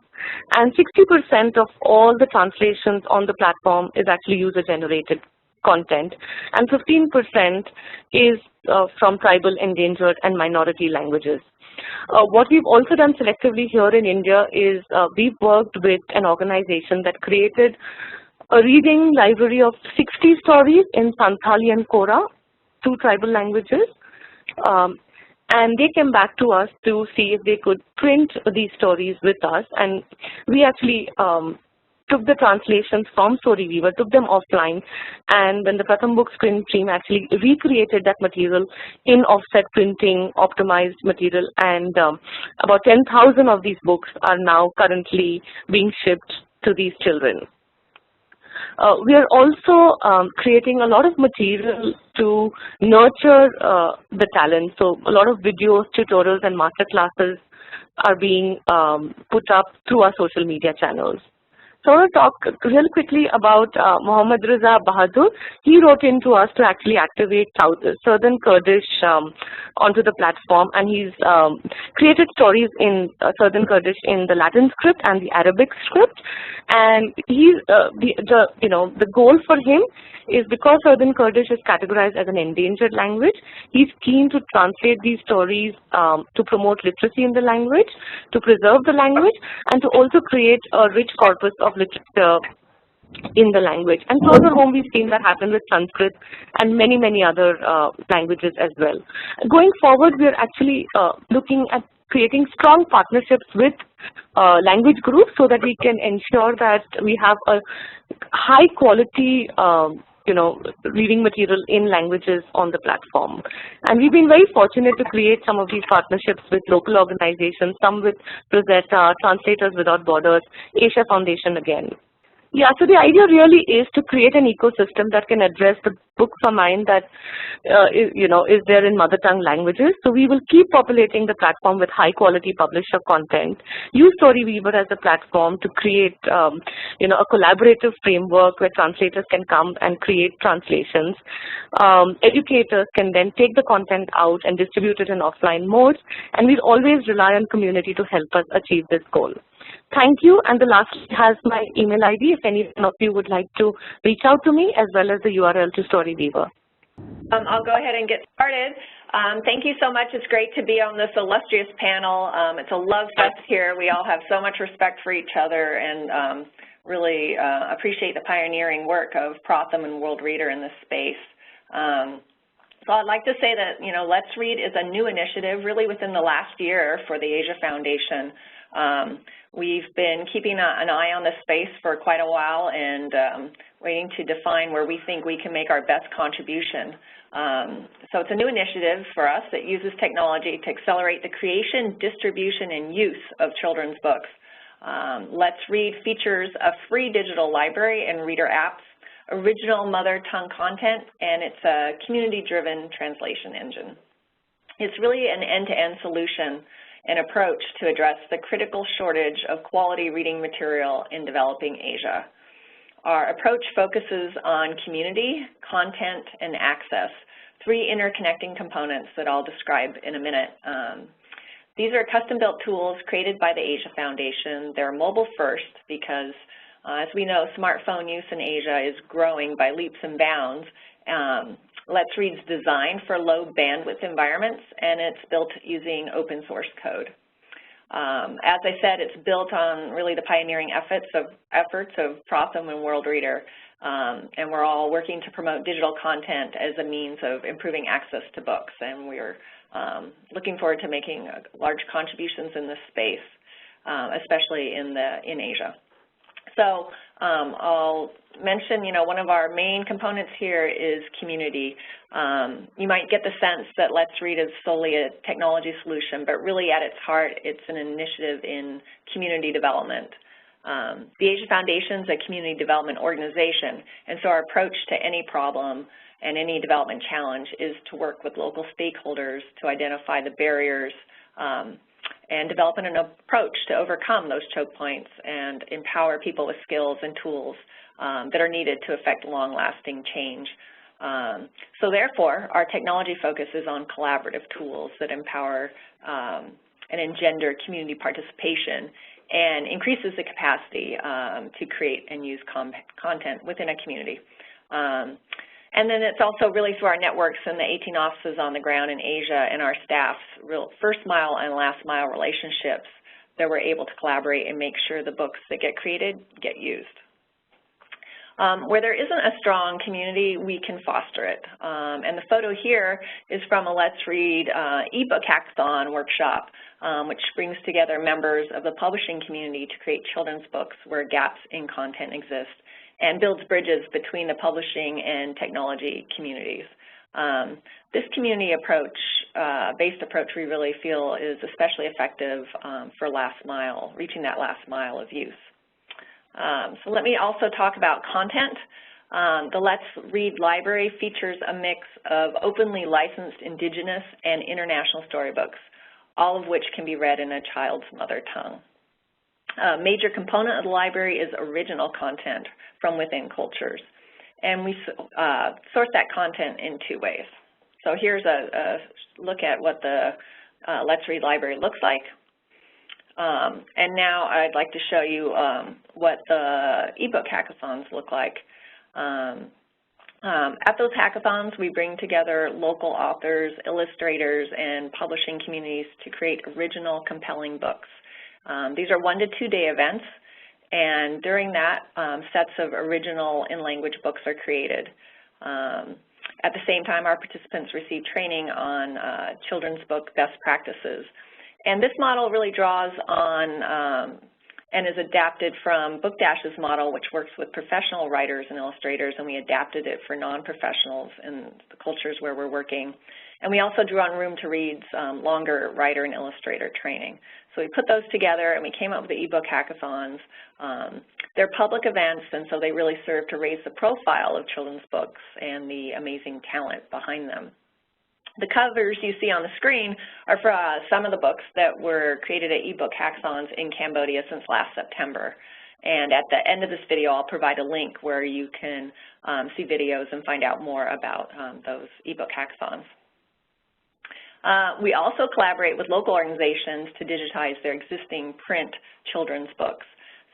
And 60% of all the translations on the platform is actually user generated content, and 15% is from tribal, endangered, and minority languages. What we've also done selectively here in India is we've worked with an organization that created a reading library of 60 stories in Santali and Kora, 2 tribal languages. And they came back to us to see if they could print these stories with us, and we actually took the translations from Storyweaver, took them offline, and when the Pratham Books print team actually recreated that material in offset printing, optimized material, and about 10,000 of these books are now currently being shipped to these children. We are also creating a lot of material to nurture the talent. So a lot of videos, tutorials, and master classes are being put up through our social media channels. So I want to talk really quickly about Mohammad Reza Bahadur. He wrote in to us to actually activate Southern Kurdish onto the platform, and he's created stories in Southern Kurdish in the Latin script and the Arabic script. And he's the goal for him is, because Southern Kurdish is categorized as an endangered language, he's keen to translate these stories to promote literacy in the language, to preserve the language, and to also create a rich corpus of literature in the language. And closer home, we've seen that happen with Sanskrit and many, many other languages as well. Going forward, we're actually looking at creating strong partnerships with language groups so that we can ensure that we have a high quality reading material in languages on the platform. And we've been very fortunate to create some of these partnerships with local organizations, some with Rosetta, Translators Without Borders, Asia Foundation again. Yeah, so the idea really is to create an ecosystem that can address the book famine that is there in mother tongue languages. So we will keep populating the platform with high quality publisher content. Use Storyweaver as a platform to create a collaborative framework where translators can come and create translations. Educators can then take the content out and distribute it in offline modes, and we'll always rely on community to help us achieve this goal. Thank you, and the last has my email ID if any of you would like to reach out to me, as well as the URL to Storyweaver.
I'll go ahead and get started. Thank you so much. It's great to be on this illustrious panel. It's a love fest here. We all have so much respect for each other, and really appreciate the pioneering work of Pratham and Worldreader in this space. So I'd like to say that, Let's Read is a new initiative really within the last year for the Asia Foundation. We've been keeping an eye on this space for quite a while and waiting to define where we think we can make our best contribution. So it's a new initiative for us that uses technology to accelerate the creation, distribution, and use of children's books. Let's Read features a free digital library and reader apps, original mother tongue content, and it's a community-driven translation engine. It's really an end-to-end solution and approach to address the critical shortage of quality reading material in developing Asia. Our approach focuses on community, content, and access, three interconnecting components that I'll describe in a minute. These are custom-built tools created by the Asia Foundation. They're mobile first because, as we know, smartphone use in Asia is growing by leaps and bounds. Let's Read's designed for low bandwidth environments, and it's built using open source code. As I said, it's built on really the pioneering efforts of Pratham and Worldreader, and we're all working to promote digital content as a means of improving access to books, and we're looking forward to making large contributions in this space, especially in Asia. So I'll mention, one of our main components here is community. You might get the sense that Let's Read is solely a technology solution, but really at its heart, it's an initiative in community development. The Asia Foundation is a community development organization, and so our approach to any problem and any development challenge is to work with local stakeholders to identify the barriers and develop an approach to overcome those choke points and empower people with skills and tools that are needed to effect long-lasting change. So therefore, our technology focus is on collaborative tools that empower and engender community participation and increases the capacity to create and use content within a community. And then it's also really through our networks and the 18 offices on the ground in Asia and our staff's real first mile and last mile relationships that we're able to collaborate and make sure the books that get created get used. Where there isn't a strong community, we can foster it. And the photo here is from a Let's Read ebook hackathon workshop, which brings together members of the publishing community to create children's books where gaps in content exist, and builds bridges between the publishing and technology communities. This community approach, based approach, we really feel is especially effective for last mile, reaching that last mile of use. So let me also talk about content. The Let's Read library features a mix of openly licensed indigenous and international storybooks, all of which can be read in a child's mother tongue. A major component of the library is original content from within cultures. And we source that content in 2 ways. So here's a look at what the Let's Read library looks like. And now I'd like to show you what the ebook hackathons look like. At those hackathons, we bring together local authors, illustrators, and publishing communities to create original, compelling books. These are 1- to 2-day events, and during that, sets of original in-language books are created. At the same time, our participants receive training on children's book best practices. And this model really draws on and is adapted from Book Dash's model, which works with professional writers and illustrators, and we adapted it for non-professionals in the cultures where we're working. And we also drew on Room to Read's longer writer and illustrator training. So we put those together and we came up with the ebook hackathons. They're public events, and so they really serve to raise the profile of children's books and the amazing talent behind them. The covers you see on the screen are for some of the books that were created at ebook hackathons in Cambodia since last September. And at the end of this video, I'll provide a link where you can see videos and find out more about those ebook hackathons. We also collaborate with local organizations to digitize their existing print children's books.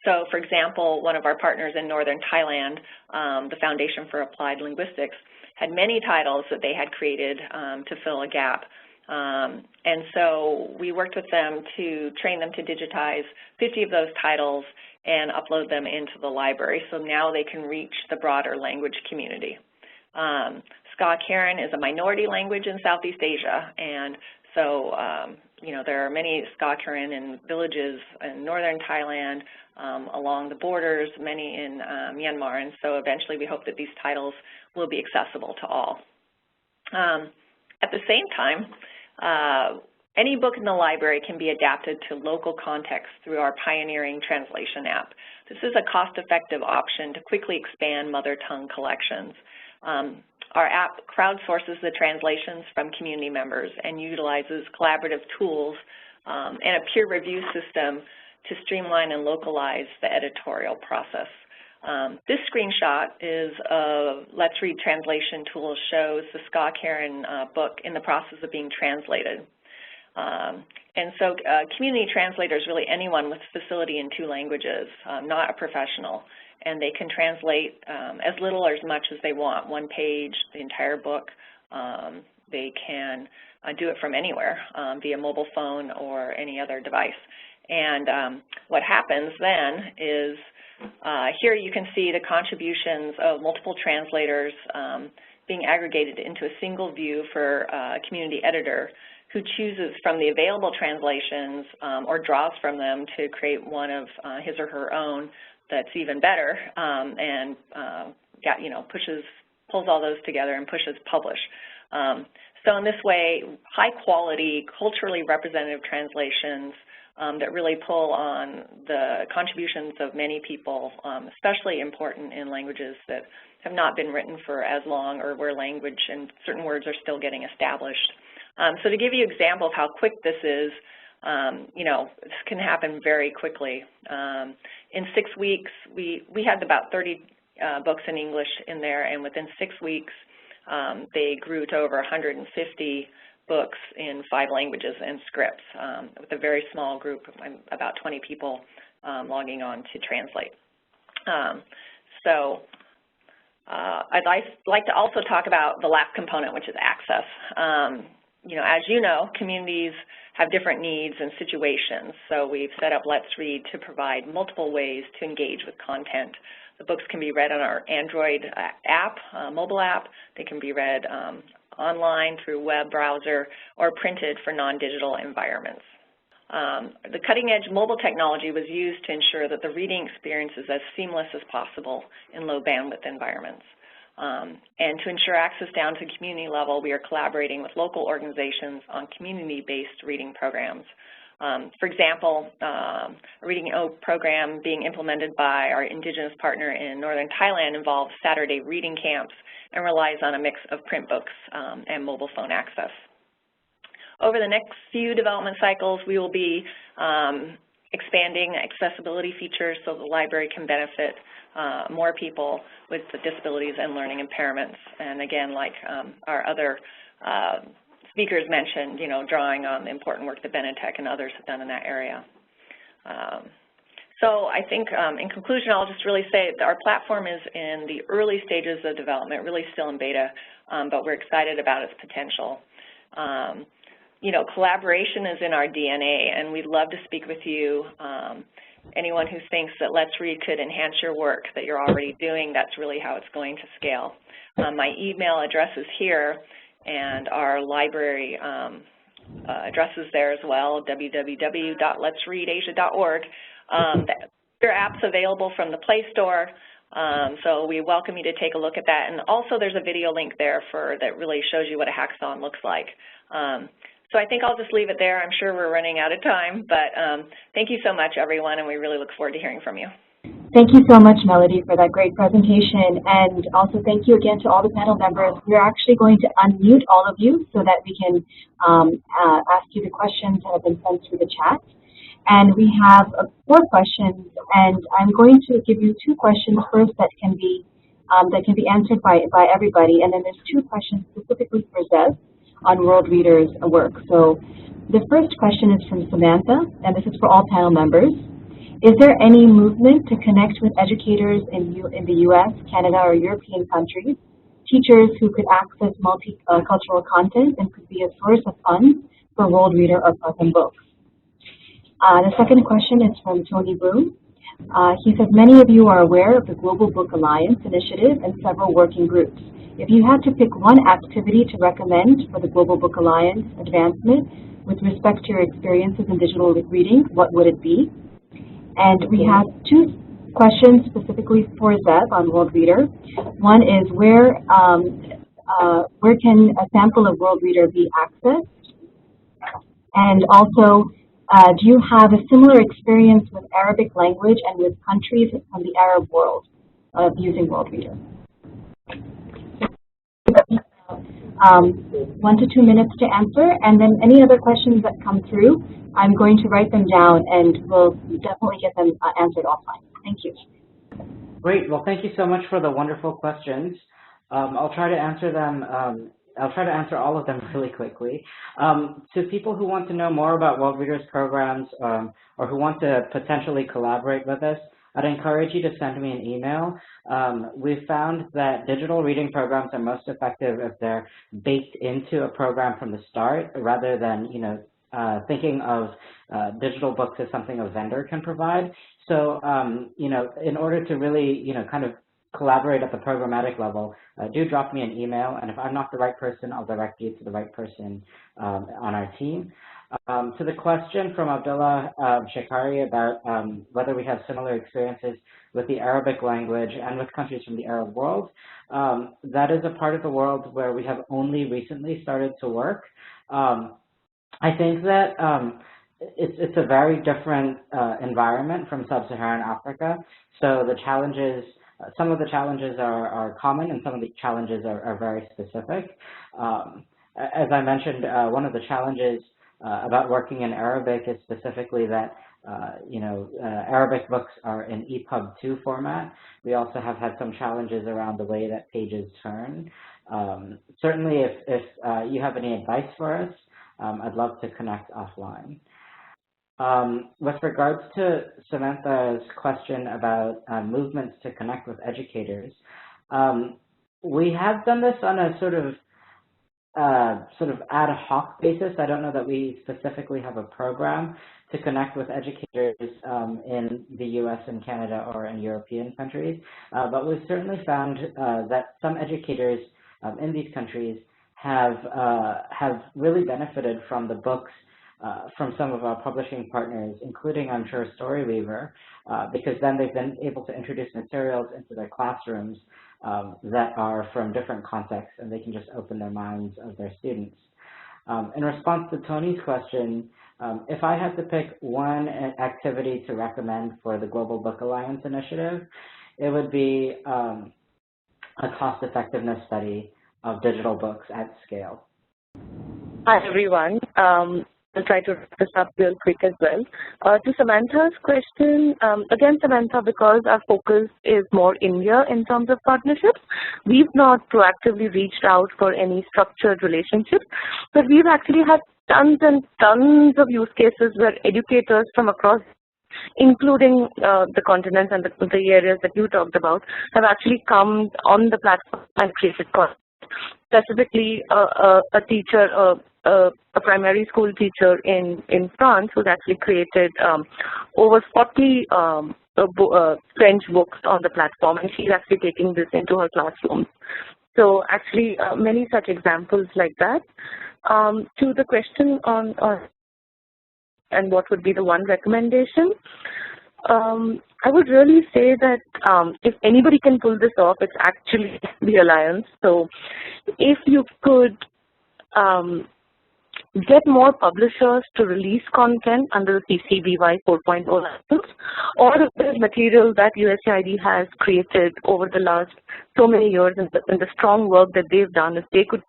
So, for example, one of our partners in northern Thailand, the Foundation for Applied Linguistics, had many titles that they had created to fill a gap. And so we worked with them to train them to digitize 50 of those titles and upload them into the library, so now they can reach the broader language community. Ska Karen is a minority language in Southeast Asia, and so you know, there are many Ska Karen in villages in northern Thailand, along the borders, many in Myanmar, and so eventually we hope that these titles will be accessible to all. At the same time, any book in the library can be adapted to local context through our pioneering translation app. This is a cost-effective option to quickly expand mother tongue collections. Our app crowdsources the translations from community members and utilizes collaborative tools and a peer review system to streamline and localize the editorial process. This screenshot is a Let's Read translation tool, shows the Ska Karen book in the process of being translated. And so community translator is really anyone with facility in 2 languages, not a professional. And they can translate as little or as much as they want, 1 page, the entire book. They can do it from anywhere via mobile phone or any other device. And what happens then is here you can see the contributions of multiple translators being aggregated into a single view for a community editor who chooses from the available translations or draws from them to create one of his or her own that's even better, and pulls all those together and pushes publish. So in this way, high quality, culturally representative translations that really pull on the contributions of many people, especially important in languages that have not been written for as long, or where language and certain words are still getting established. So to give you an example of how quick this is, this can happen very quickly. In 6 weeks, we had about 30 books in English in there, and within 6 weeks, they grew to over 150 books in 5 languages and scripts, with a very small group of about 20 people logging on to translate. I'd like to also talk about the last component, which is access. As you know, communities have different needs and situations, so we've set up Let's Read to provide multiple ways to engage with content. The books can be read on our Android app, mobile app. They can be read online through web browser, or printed for non-digital environments. The cutting-edge mobile technology was used to ensure that the reading experience is as seamless as possible in low-bandwidth environments. And to ensure access down to community level, we are collaborating with local organizations on community-based reading programs. For example, a Reading Oak program being implemented by our indigenous partner in northern Thailand involves Saturday reading camps and relies on a mix of print books and mobile phone access. Over the next few development cycles, we will be expanding accessibility features so the library can benefit more people with disabilities and learning impairments. And again, like our other speakers mentioned, drawing on the important work that Benetech and others have done in that area. So I think in conclusion, I'll just really say that our platform is in the early stages of development, really still in beta, but we're excited about its potential. Collaboration is in our DNA, and we'd love to speak with you. Anyone who thinks that Let's Read could enhance your work that you're already doing, that's really how it's going to scale. My email address is here, and our library address is there as well, www.letsreadasia.org. There are apps available from the Play Store, so we welcome you to take a look at that. And also there's a video link there that really shows you what a hackathon looks like. So I think I'll just leave it there. I'm sure we're running out of time, but thank you so much, everyone, and we really look forward to hearing from you.
Thank you so much, Melody, for that great presentation, and also thank you again to all the panel members. We're actually going to unmute all of you so that we can ask you the questions that have been sent through the chat. And we have 4 questions, and I'm going to give you 2 questions first that can be answered by everybody, and then there's 2 questions specifically for Zev on Worldreader's work. So the first question is from Samantha, and this is for all panel members. Is there any movement to connect with educators in the U.S., Canada, or European countries, teachers who could access multicultural content and could be a source of funds for Worldreader or Pratham Books? The second question is from Tony Boone. He says, many of you are aware of the Global Book Alliance initiative and several working groups. If you had to pick one activity to recommend for the Global Book Alliance advancement with respect to your experiences in digital reading, what would it be? And we have 2 questions specifically for Zev on Worldreader. One is where can a sample of Worldreader be accessed? And also, do you have a similar experience with Arabic language and with countries from the Arab world of using Worldreader? 1 to 2 minutes to answer, and then any other questions that come through, I'm going to write them down, and we'll definitely get them answered offline. Thank you.
Great. Well, thank you so much for the wonderful questions. I'll try to answer them. I'll try to answer all of them really quickly. To people who want to know more about Worldreader's programs or who want to potentially collaborate with us, I'd encourage you to send me an email. We've found that digital reading programs are most effective if they're baked into a program from the start, rather than thinking of digital books as something a vendor can provide. So in order to really kind of collaborate at the programmatic level, do drop me an email, and if I'm not the right person, I'll direct you to the right person on our team. To the question from Abdullah Shekari about whether we have similar experiences with the Arabic language and with countries from the Arab world, that is a part of the world where we have only recently started to work. I think that it's a very different environment from sub-Saharan Africa, so the challenges, some of the challenges are common and some of the challenges are very specific. As I mentioned, one of the challenges about working in Arabic is specifically that Arabic books are in EPUB 2 format. We also have had some challenges around the way that pages turn. Certainly, if you have any advice for us, I'd love to connect offline. With regards to Samantha's question about movements to connect with educators, we have done this on a sort of ad hoc basis. I don't know that we specifically have a program to connect with educators in the US and Canada or in European countries, but we've certainly found that some educators in these countries have really benefited from the books from some of our publishing partners, including, I'm sure, Storyweaver, because then they've been able to introduce materials into their classrooms that are from different contexts, and they can just open their minds of their students. In response to Tony's question, if I had to pick one activity to recommend for the Global Book Alliance initiative, it would be a cost-effectiveness study of digital books at scale.
Hi, everyone. I'll try to wrap this up real quick as well. To Samantha's question, again, Samantha, because our focus is more India in terms of partnerships, we've not proactively reached out for any structured relationships, but we've actually had tons and tons of use cases where educators from across, including the continents and the areas that you talked about, have actually come on the platform and created content. Specifically, a teacher, a primary school teacher in France, who's actually created over 40 French books on the platform, and she's actually taking this into her classrooms. So actually, many such examples like that. To the question on and what would be the one recommendation, I would really say that if anybody can pull this off, it's actually the Alliance. So if you could get more publishers to release content under the CC-BY 4.0 license, or if there's material that USAID has created over the last so many years and the strong work that they've done, if they could,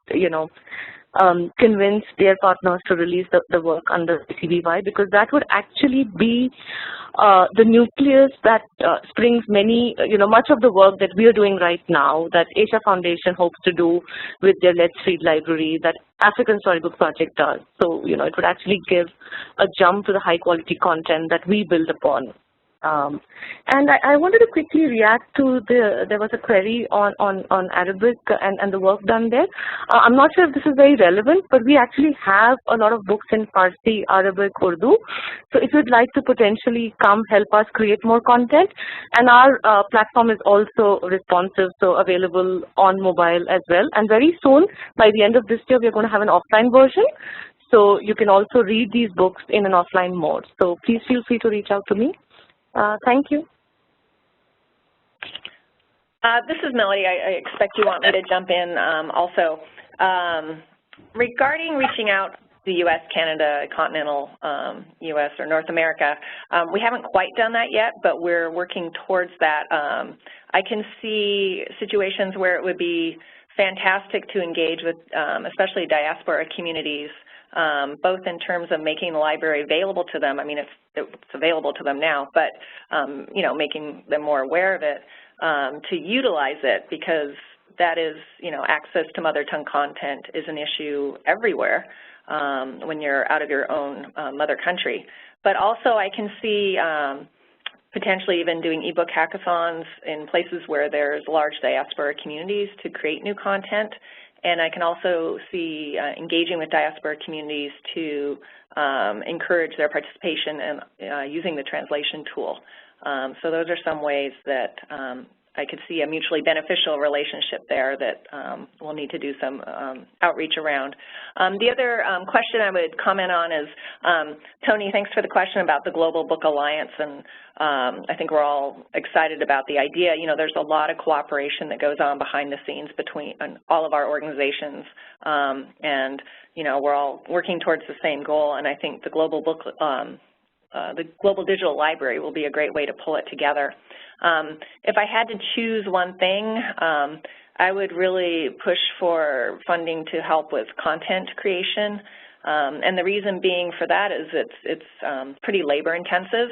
convince their partners to release the work under CC-BY, because that would actually be the nucleus that springs much of the work that we are doing right now, that Asia Foundation hopes to do with their Let's Read library, that African Storybook Project does. So, it would actually give a jump to the high quality content that we build upon. And I wanted to quickly react to there was a query on Arabic and the work done there. I'm not sure if this is very relevant, but we actually have a lot of books in Farsi, Arabic, Urdu. So if you'd like to potentially come help us create more content, and our platform is also responsive, so available on mobile as well. And very soon, by the end of this year, we're going to have an offline version. So you can also read these books in an offline mode. So please feel free to reach out to me. Thank you.
This is Melody. I expect you want me to jump in also. Regarding reaching out to the U.S., Canada, continental U.S. or North America, we haven't quite done that yet, but we're working towards that. I can see situations where it would be fantastic to engage with especially diaspora communities, both in terms of making the library available to them. I mean, it's available to them now, but, making them more aware of it, to utilize it, because that is, access to mother tongue content is an issue everywhere when you're out of your own mother country. But also I can see potentially even doing ebook hackathons in places where there's large diaspora communities to create new content. And I can also see engaging with diaspora communities to encourage their participation in using the translation tool. So those are some ways that I could see a mutually beneficial relationship there that we'll need to do some outreach around. The other question I would comment on is, Tony, thanks for the question about the Global Book Alliance, and I think we're all excited about the idea. There's a lot of cooperation that goes on behind the scenes between all of our organizations, and we're all working towards the same goal, and I think the Global Digital Library will be a great way to pull it together. If I had to choose one thing, I would really push for funding to help with content creation. And the reason being for that is it's pretty labor intensive.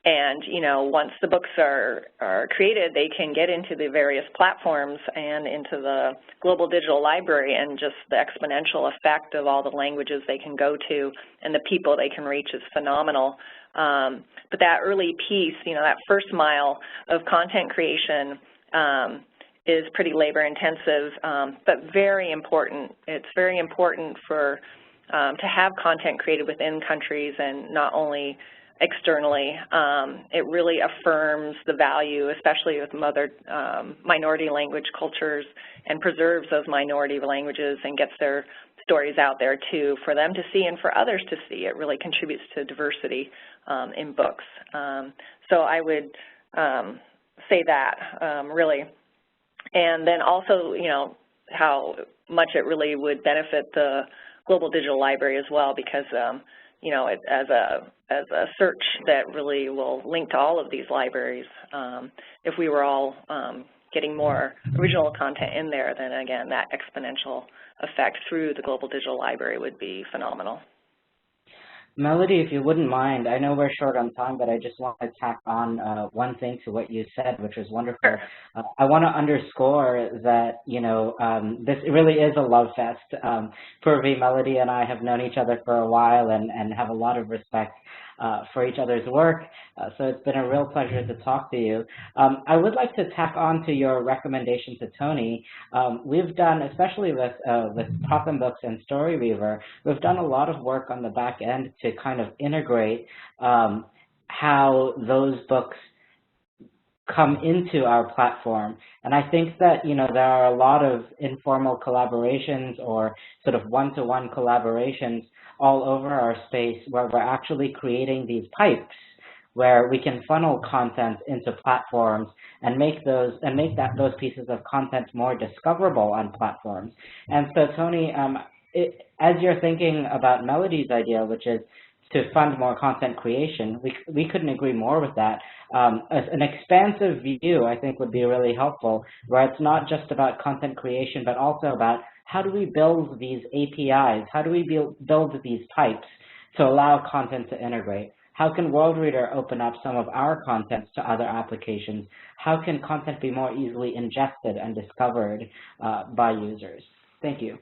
And, once the books are created, they can get into the various platforms and into the Global Digital Library, and just the exponential effect of all the languages they can go to and the people they can reach is phenomenal. But that early piece, that first mile of content creation is pretty labor intensive, but very important. It's very important for to have content created within countries and not only externally. It really affirms the value, especially with minority language cultures, and preserves those minority languages and gets their stories out there too for them to see and for others to see. It really contributes to diversity in books. So I would say that really. And then also, how much it really would benefit the Global Digital Library as well, because as a search that really will link to all of these libraries. If we were all getting more original content in there, then again, that exponential effect through the Global Digital Library would be phenomenal.
Melody, if you wouldn't mind, I know we're short on time, but I just want to tack on one thing to what you said, which was wonderful.
Sure.
I want to underscore that, this really is a love fest. Purvi, Melody, and I have known each other for a while and have a lot of respect for each other's work. So it's been a real pleasure to talk to you. I would like to tack on to your recommendation to Tony. We've done, especially with Pratham Books and Storyweaver, we've done a lot of work on the back end to kind of integrate how those books come into our platform. And I think that, there are a lot of informal collaborations or sort of one-to-one collaborations all over our space where we're actually creating these pipes where we can funnel content into platforms and make those pieces of content more discoverable on platforms. And so, Tony, as you're thinking about Melody's idea, which is to fund more content creation, we couldn't agree more with that. An expansive view, I think, would be really helpful, where it's not just about content creation, but also about how do we build these APIs? How do we build these pipes to allow content to integrate? How can Worldreader open up some of our content to other applications? How can content be more easily ingested and discovered by users? Thank you.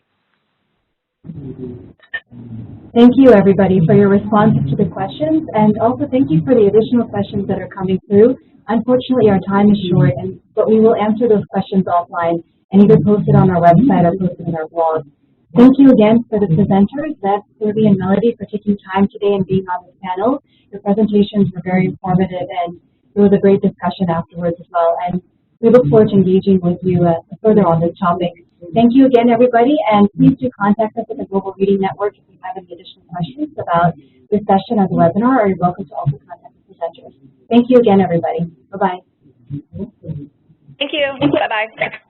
Thank you, everybody, for your responses to the questions, and also thank you for the additional questions that are coming through. Unfortunately, our time is short, but we will answer those questions offline and either post it on our website or post it in our blog. Thank you again for the presenters, Zev, Purvi, and Melody, for taking time today and being on this panel. Your presentations were very informative, and it was a great discussion afterwards as well. And we look forward to engaging with you further on this topic. Thank you again, everybody, and please do contact us at the Global Reading Network if you have any additional questions about this session as a webinar, or you're welcome to also contact the presenters. Thank you again, everybody. Bye-bye.
Thank you. Bye-bye.